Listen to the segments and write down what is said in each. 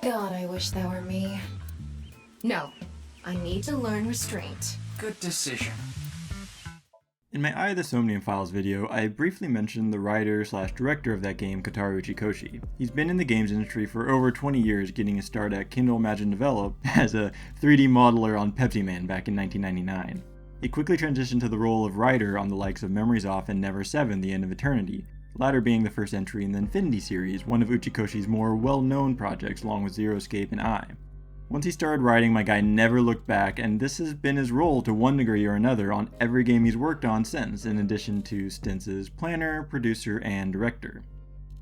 God, I wish that were me. No, I need to learn restraint. Good decision. In my Eye of the Somnium Files video, I briefly mentioned the writer/director of that game, Kotaro Uchikoshi. He's been in the games industry for over 20 years, getting his start at Kindle Imagine Develop as a 3D modeler on Pepsi Man back in 1999. He quickly transitioned to the role of writer on the likes of Memories Off and Never 7: The End of Eternity, the latter being the first entry in the Infinity series, one of Uchikoshi's more well-known projects along with Zero Escape and I. Once he started writing, my guy never looked back, and this has been his role to one degree or another on every game he's worked on since, in addition to stints as planner, producer, and director.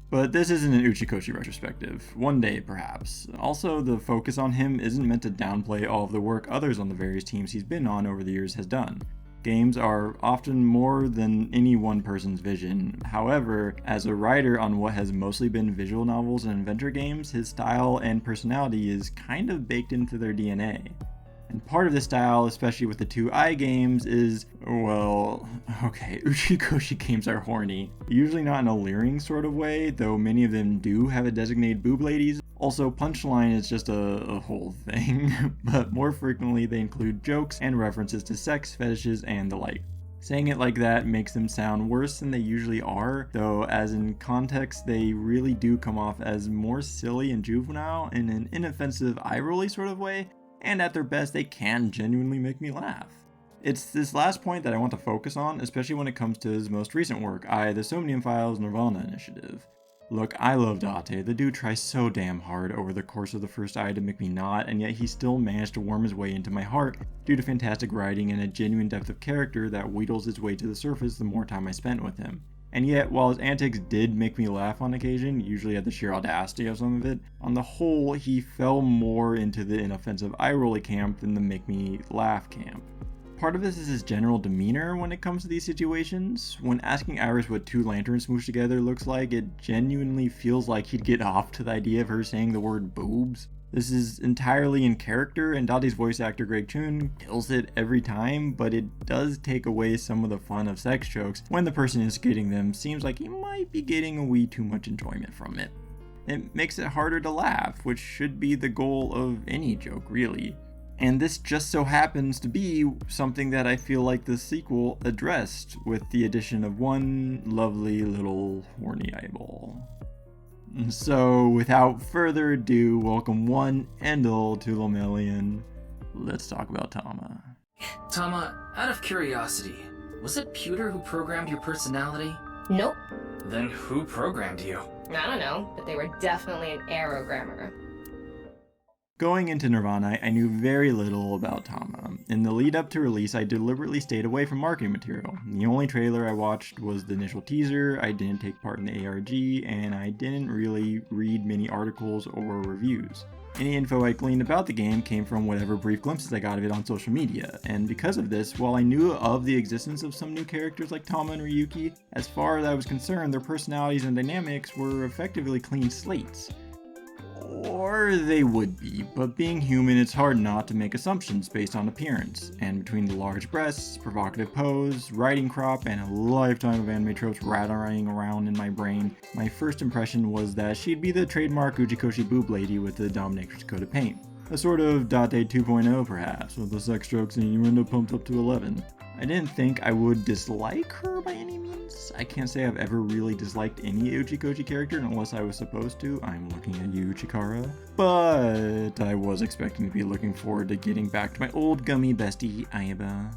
But this isn't an Uchikoshi retrospective. One day, perhaps. Also, the focus on him isn't meant to downplay all of the work others on the various teams he's been on over the years has done. Games are often more than any one person's vision. However, as a writer on what has mostly been visual novels and adventure games, his style and personality is kind of baked into their DNA. And part of this style, especially with the two I games, is, well, okay, Uchikoshi games are horny. Usually not in a leering sort of way, though many of them do have a designated boob ladies. Also, punchline is just a whole thing, but more frequently they include jokes and references to sex, fetishes, and the like. Saying it like that makes them sound worse than they usually are, though as in context they really do come off as more silly and juvenile in an inoffensive eye-rolly sort of way, and at their best they can genuinely make me laugh. It's this last point that I want to focus on, especially when it comes to his most recent work, Eye: The Somnium Files nirvanA Initiative. Look, I love Date. The dude tries so damn hard over the course of the first Eye to make me not, and yet he still managed to worm his way into my heart due to fantastic writing and a genuine depth of character that wheedles its way to the surface the more time I spent with him. And yet, while his antics did make me laugh on occasion, usually at the sheer audacity of some of it, on the whole, he fell more into the inoffensive eye-rolly camp than the make me laugh camp. Part of this is his general demeanor when it comes to these situations. When asking Iris what two lanterns smooshed together looks like, it genuinely feels like he'd get off to the idea of her saying the word boobs. This is entirely in character, and Date's voice actor Greg Chun kills it every time, but it does take away some of the fun of sex jokes when the person instigating them seems like he might be getting a wee too much enjoyment from it. It makes it harder to laugh, which should be the goal of any joke, really. And this just so happens to be something that I feel like the sequel addressed, with the addition of one lovely little horny eyeball. So, without further ado, welcome one and all to Lomelian. Let's talk about Tama. Tama, out of curiosity, was it Pewter who programmed your personality? Nope. Then who programmed you? I don't know, but they were definitely an aerogrammer. Going into nirvanA, I knew very little about Tama. In the lead up to release, I deliberately stayed away from marketing material. The only trailer I watched was the initial teaser, I didn't take part in the ARG, and I didn't really read many articles or reviews. Any info I gleaned about the game came from whatever brief glimpses I got of it on social media, and because of this, while I knew of the existence of some new characters like Tama and Ryuki, as far as I was concerned, their personalities and dynamics were effectively clean slates. Or they would be, but being human, it's hard not to make assumptions based on appearance, and between the large breasts, provocative pose, writing crop, and a lifetime of anime tropes rattling around in my brain, my first impression was that she'd be the trademark Uchikoshi boob lady with the dominatrix coat of paint. A sort of Date 2.0 perhaps, with the sex jokes and innuendo pumped up to 11. I didn't think I would dislike her by any means. I can't say I've ever really disliked any Uchikoshi character unless I was supposed to. I'm looking at you, Chikara. But I was expecting to be looking forward to getting back to my old gummy bestie, Aiba.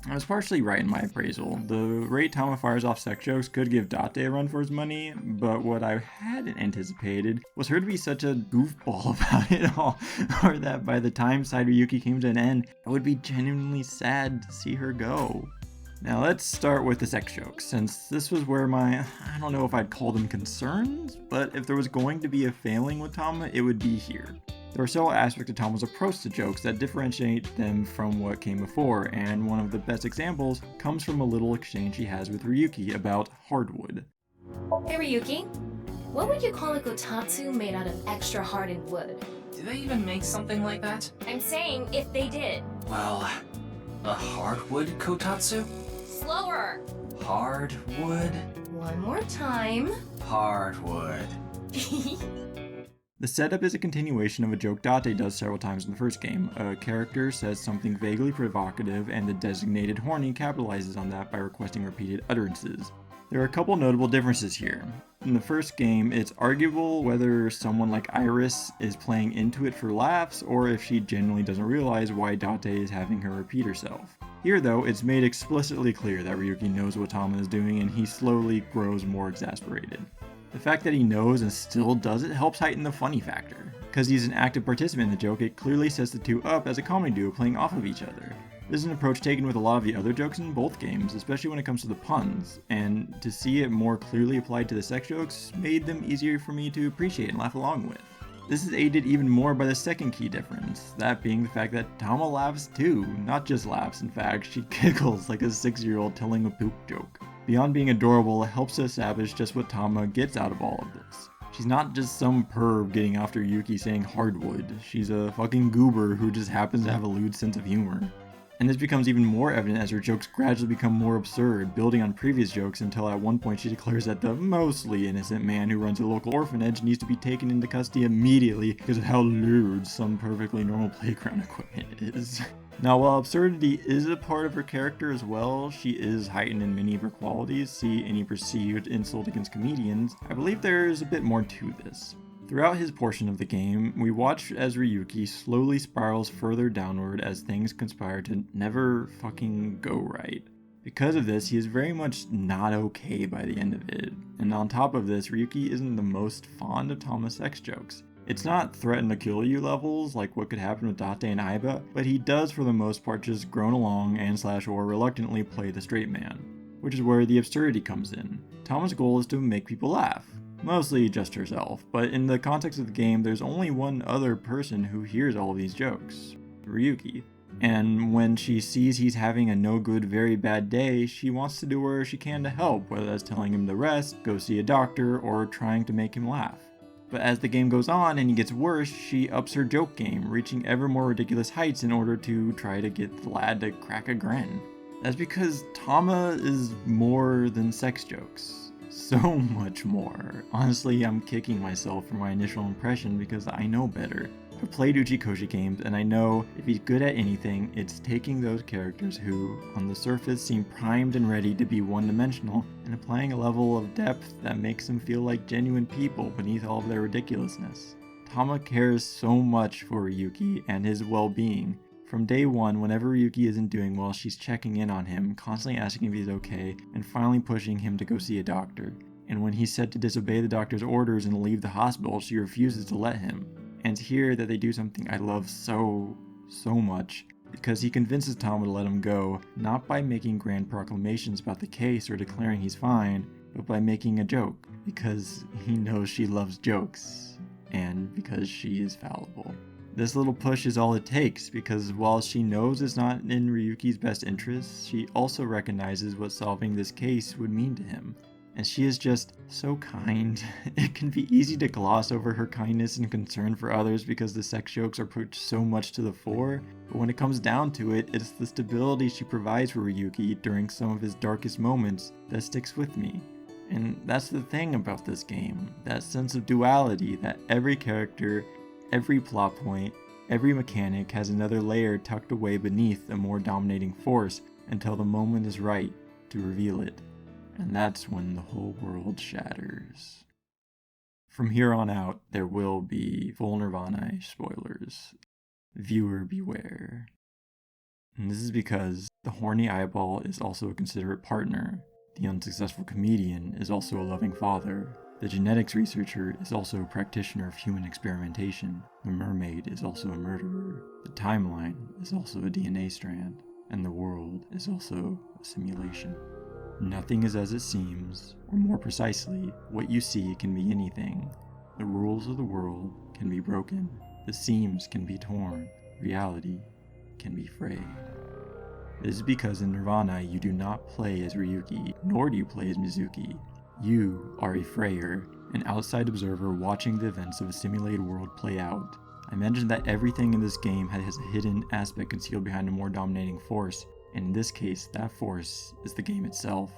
I was partially right in my appraisal. The rate Tama fires off sex jokes could give Date a run for his money, but what I hadn't anticipated was her to be such a goofball about it all, or that by the time Side Ryuki came to an end, I would be genuinely sad to see her go. Now let's start with the sex jokes, since this was where I don't know if I'd call them concerns, but if there was going to be a failing with Tama, it would be here. There are several aspects of Tama's approach to jokes that differentiate them from what came before, and one of the best examples comes from a little exchange he has with Ryuki about hardwood. Hey Ryuki, what would you call a kotatsu made out of extra hardened wood? Do they even make something like that? I'm saying if they did. Well, a hardwood kotatsu? Slower! Hardwood? One more time. Hardwood. The setup is a continuation of a joke Date does several times in the first game. A character says something vaguely provocative, and the designated horny capitalizes on that by requesting repeated utterances. There are a couple notable differences here. In the first game, it's arguable whether someone like Iris is playing into it for laughs, or if she genuinely doesn't realize why Date is having her repeat herself. Here though, it's made explicitly clear that Ryuki knows what Tama is doing, and he slowly grows more exasperated. The fact that he knows and still does it helps heighten the funny factor. Because he's an active participant in the joke, it clearly sets the two up as a comedy duo playing off of each other. This is an approach taken with a lot of the other jokes in both games, especially when it comes to the puns, and to see it more clearly applied to the sex jokes made them easier for me to appreciate and laugh along with. This is aided even more by the second key difference, that being the fact that Tama laughs too, not just laughs, in fact, she giggles like a 6-year-old telling a poop joke. Beyond being adorable, it helps to establish just what Tama gets out of all of this. She's not just some perv getting after Yuki saying hardwood, she's a fucking goober who just happens to have a lewd sense of humor. And this becomes even more evident as her jokes gradually become more absurd, building on previous jokes until at one point she declares that the mostly innocent man who runs a local orphanage needs to be taken into custody immediately because of how lewd some perfectly normal playground equipment is. Now, while absurdity is a part of her character as well, she is heightened in many of her qualities. See any perceived insult against comedians. I believe there's a bit more to this. Throughout his portion of the game, we watch as Ryuki slowly spirals further downward as things conspire to never fucking go right. Because of this, he is very much not okay by the end of it. And on top of this, Ryuki isn't the most fond of Tama's sex jokes. It's not threaten to kill you levels like what could happen with Date and Aiba, but he does for the most part just groan along and/or reluctantly play the straight man, which is where the absurdity comes in. Tama's goal is to make people laugh, mostly just herself, but in the context of the game there's only one other person who hears all of these jokes, Ryuki. And when she sees he's having a no good, very bad day, she wants to do whatever she can to help, whether that's telling him to rest, go see a doctor, or trying to make him laugh. But as the game goes on and he gets worse, she ups her joke game, reaching ever more ridiculous heights in order to try to get the lad to crack a grin. That's because Tama is more than sex jokes. So much more. Honestly, I'm kicking myself for my initial impression because I know better. I've played Uchikoshi games, and I know if he's good at anything, it's taking those characters who, on the surface, seem primed and ready to be one-dimensional, and applying a level of depth that makes them feel like genuine people beneath all of their ridiculousness. Tama cares so much for Ryuki and his well-being. From day one, whenever Ryuki isn't doing well, she's checking in on him, constantly asking if he's okay, and finally pushing him to go see a doctor. And when he's said to disobey the doctor's orders and leave the hospital, she refuses to let him. And it's here that they do something I love so much, because he convinces Tama to let him go, not by making grand proclamations about the case or declaring he's fine, but by making a joke, because he knows she loves jokes, and because she is fallible. This little push is all it takes, because while she knows it's not in Ryuki's best interests, she also recognizes what solving this case would mean to him. And she is just so kind. It can be easy to gloss over her kindness and concern for others because the sex jokes are put so much to the fore, but when it comes down to it, it's the stability she provides for Ryuki during some of his darkest moments that sticks with me. And that's the thing about this game, that sense of duality that every character, every plot point, every mechanic has another layer tucked away beneath a more dominating force until the moment is right to reveal it. And that's when the whole world shatters. From here on out, there will be full nirvanA spoilers. Viewer beware. And this is because the horny eyeball is also a considerate partner. The unsuccessful comedian is also a loving father. The genetics researcher is also a practitioner of human experimentation. The mermaid is also a murderer. The timeline is also a DNA strand. And the world is also a simulation. Nothing is as it seems, or more precisely, what you see can be anything. The rules of the world can be broken, the seams can be torn, reality can be frayed. This is because in nirvanA you do not play as Ryuki, nor do you play as Mizuki. You are a frayer, an outside observer watching the events of a simulated world play out. I mentioned that everything in this game has a hidden aspect concealed behind a more dominating force, and in this case, that force is the game itself.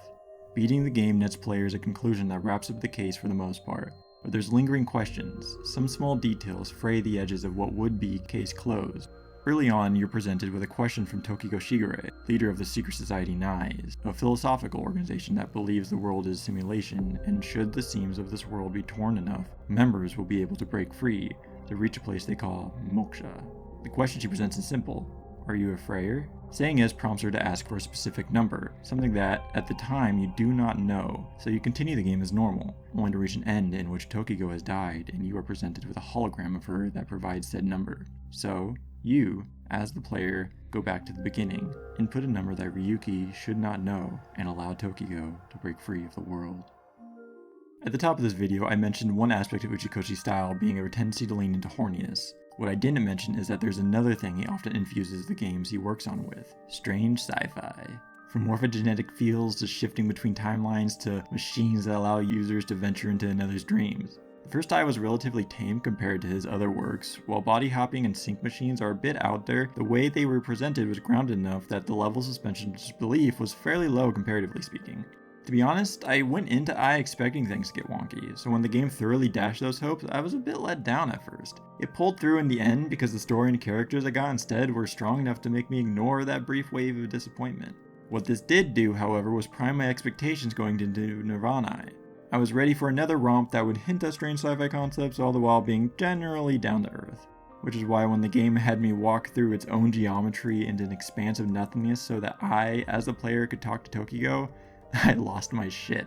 Beating the game nets players a conclusion that wraps up the case for the most part. but there's lingering questions. Some small details fray the edges of what would be case closed. Early on, you're presented with a question from Tokiko Shigure, leader of the secret society NICE, a philosophical organization that believes the world is simulation, and should the seams of this world be torn enough, members will be able to break free to reach a place they call moksha. The question she presents is simple: are you a Freyer? Saying yes prompts her to ask for a specific number, something that, at the time, you do not know, so you continue the game as normal, only to reach an end in which Tokiko has died and you are presented with a hologram of her that provides said number. So, you, as the player, go back to the beginning, input a number that Ryuki should not know, and allow Tokiko to break free of the world. At the top of this video, I mentioned one aspect of Uchikoshi's style being a tendency to lean into horniness. What I didn't mention is that there's another thing he often infuses the games he works on with: strange sci-fi. From morphogenetic fields to shifting between timelines to machines that allow users to venture into another's dreams. The first eye was relatively tame compared to his other works. While body hopping and sync machines are a bit out there, the way they were presented was grounded enough that the level of suspension of disbelief was fairly low comparatively speaking. To be honest, I went into Eye expecting things to get wonky, so when the game thoroughly dashed those hopes, I was a bit let down at first. It pulled through in the end because the story and characters I got instead were strong enough to make me ignore that brief wave of disappointment. What this did do, however, was prime my expectations going into nirvanA. I was ready for another romp that would hint at strange sci-fi concepts all the while being generally down to earth. Which is why when the game had me walk through its own geometry into an expanse of nothingness so that I, as the player, could talk to Tokiko, I lost my shit.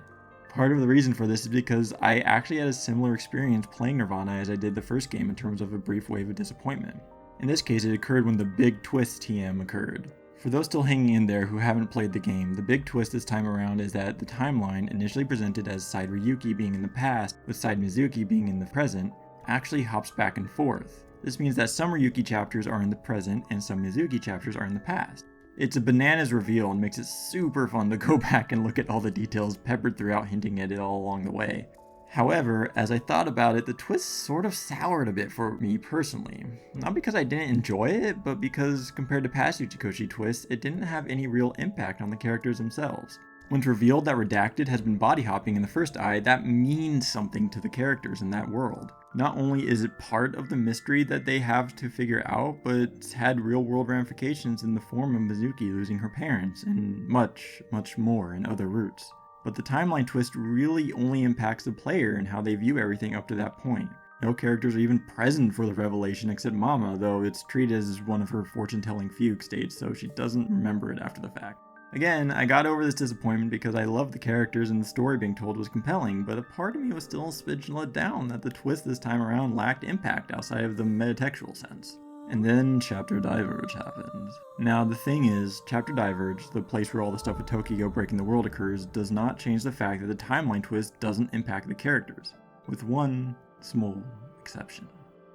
Part of the reason for this is because I actually had a similar experience playing nirvanA as I did the first game in terms of a brief wave of disappointment. In this case, it occurred when the big twist TM occurred. For those still hanging in there who haven't played the game, the big twist this time around is that the timeline, initially presented as side Ryuki being in the past with side Mizuki being in the present, actually hops back and forth. This means that some Ryuki chapters are in the present and some Mizuki chapters are in the past. It's a bananas reveal and makes it super fun to go back and look at all the details peppered throughout, hinting at it all along the way. However, as I thought about it, the twist sort of soured a bit for me personally. Not because I didn't enjoy it, but because compared to past Uchikoshi twists, it didn't have any real impact on the characters themselves. When it's revealed that Redacted has been body hopping in the first Eye, that means something to the characters in that world. Not only is it part of the mystery that they have to figure out, but it's had real world ramifications in the form of Mizuki losing her parents, and much, much more in other routes. But the timeline twist really only impacts the player and how they view everything up to that point. No characters are even present for the revelation except Mama, though it's treated as one of her fortune-telling fugue states, so she doesn't remember it after the fact. Again, I got over this disappointment because I loved the characters and the story being told was compelling, but a part of me was still a smidge let down that the twist this time around lacked impact outside of the metatextual sense. And then Chapter Diverge happens. Now the thing is, Chapter Diverge, the place where all the stuff with Tokiko breaking the world occurs, does not change the fact that the timeline twist doesn't impact the characters. With one small exception.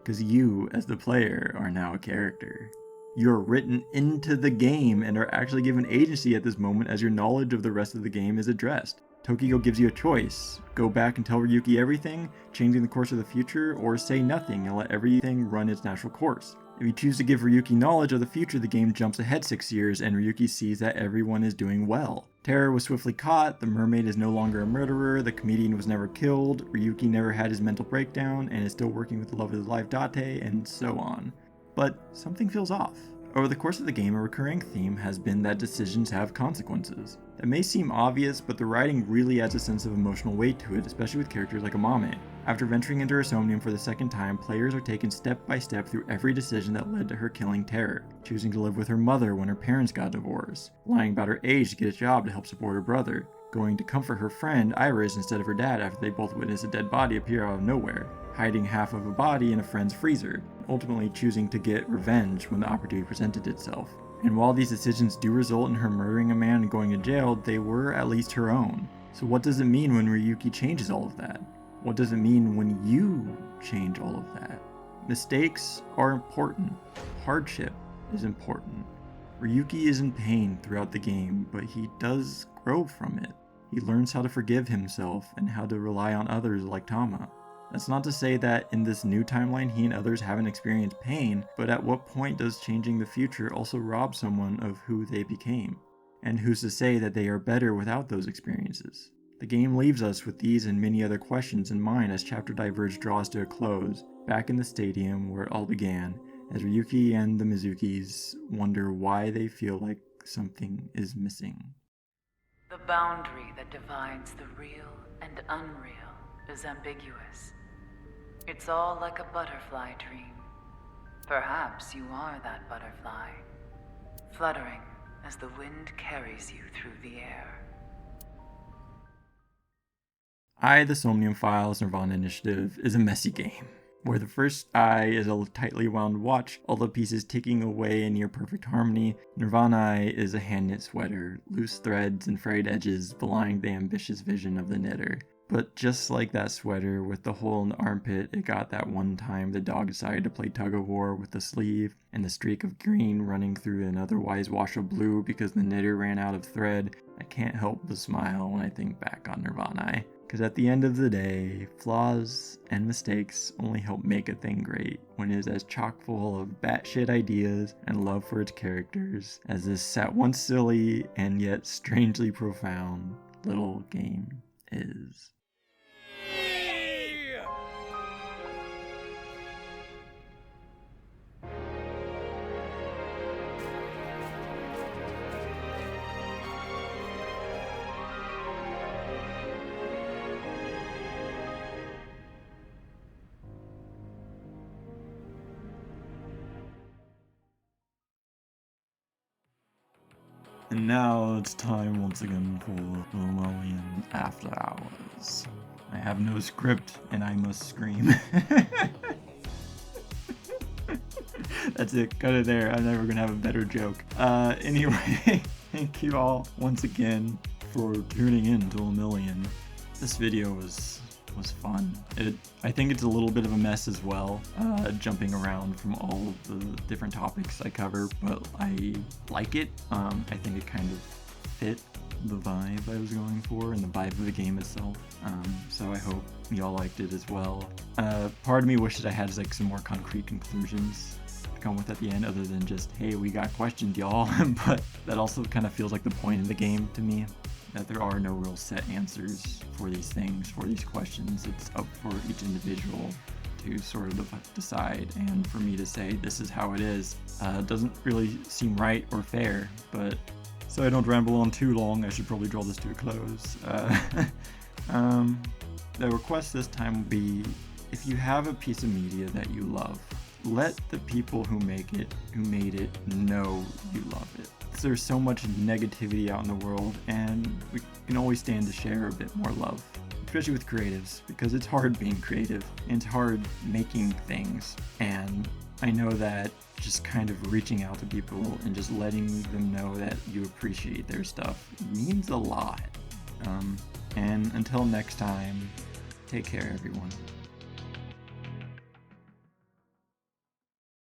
Because you, as the player, are now a character. You're written into the game and are actually given agency at this moment as your knowledge of the rest of the game is addressed. Tokiko gives you a choice: go back and tell Ryuki everything, changing the course of the future, or say nothing and let everything run its natural course. If you choose to give Ryuki knowledge of the future, the game jumps ahead 6 years and Ryuki sees that everyone is doing well. Terror was swiftly caught, the mermaid is no longer a murderer, the comedian was never killed, Ryuki never had his mental breakdown and is still working with the love of his life Date, and so on. But something feels off. Over the course of the game, a recurring theme has been that decisions have consequences. That may seem obvious, but the writing really adds a sense of emotional weight to it, especially with characters like Amame. After venturing into her Somnium for the second time, players are taken step by step through every decision that led to her killing Terror, choosing to live with her mother when her parents got divorced, lying about her age to get a job to help support her brother, going to comfort her friend Iris instead of her dad after they both witnessed a dead body appear out of nowhere, hiding half of a body in a friend's freezer, ultimately choosing to get revenge when the opportunity presented itself. And while these decisions do result in her murdering a man and going to jail, they were at least her own. So what does it mean when Ryuki changes all of that? What does it mean when you change all of that? Mistakes are important. Hardship is important. Ryuki is in pain throughout the game, but he does grow from it. He learns how to forgive himself and how to rely on others like Tama. That's not to say that in this new timeline he and others haven't experienced pain, but at what point does changing the future also rob someone of who they became? And who's to say that they are better without those experiences? The game leaves us with these and many other questions in mind as Chapter Diverge draws to a close, back in the stadium where it all began, as Ryuki and the Mizukis wonder why they feel like something is missing. The boundary that divides the real and unreal is ambiguous. It's all like a butterfly dream. Perhaps you are that butterfly, fluttering as the wind carries you through the air. The Somnium Files nirvanA Initiative is a messy game, where the first is a tightly wound watch, all the pieces ticking away in near perfect harmony. nirvanA is a hand-knit sweater, loose threads and frayed edges belying the ambitious vision of the knitter. But just like that sweater with the hole in the armpit it got that one time the dog decided to play tug-of-war with the sleeve, and the streak of green running through an otherwise wash of blue because the knitter ran out of thread, I can't help but smile when I think back on nirvanA. Because at the end of the day, flaws and mistakes only help make a thing great when it is as chock full of batshit ideas and love for its characters as this at once silly and yet strangely profound little game is. And now it's time once again for Lillian After Hours. I have no script and I must scream. That's it, cut it there. I'm never gonna have a better joke. Anyway, thank you all once again for tuning in to Lillian. This video was fun. I think it's a little bit of a mess as well, jumping around from all of the different topics I cover, but I like it. I think it kind of fit the vibe I was going for and the vibe of the game itself. So I hope y'all liked it as well. Part of me wishes I had like some more concrete conclusions to come with at the end other than just, hey, we got questions, y'all. But that also kind of feels like the point of the game to me, that there are no real set answers for these things, for these questions. It's up for each individual to sort of decide, and for me to say this is how it is doesn't really seem right or fair. But so I don't ramble on too long, I should probably draw this to a close. The request this time will be, if you have a piece of media that you love, let the people who made it know you love it. There's so much negativity out in the world, and we can always stand to share a bit more love, especially with creatives, because it's hard being creative and it's hard making things. And I know that just kind of reaching out to people and just letting them know that you appreciate their stuff means a lot. And until next time, take care, everyone.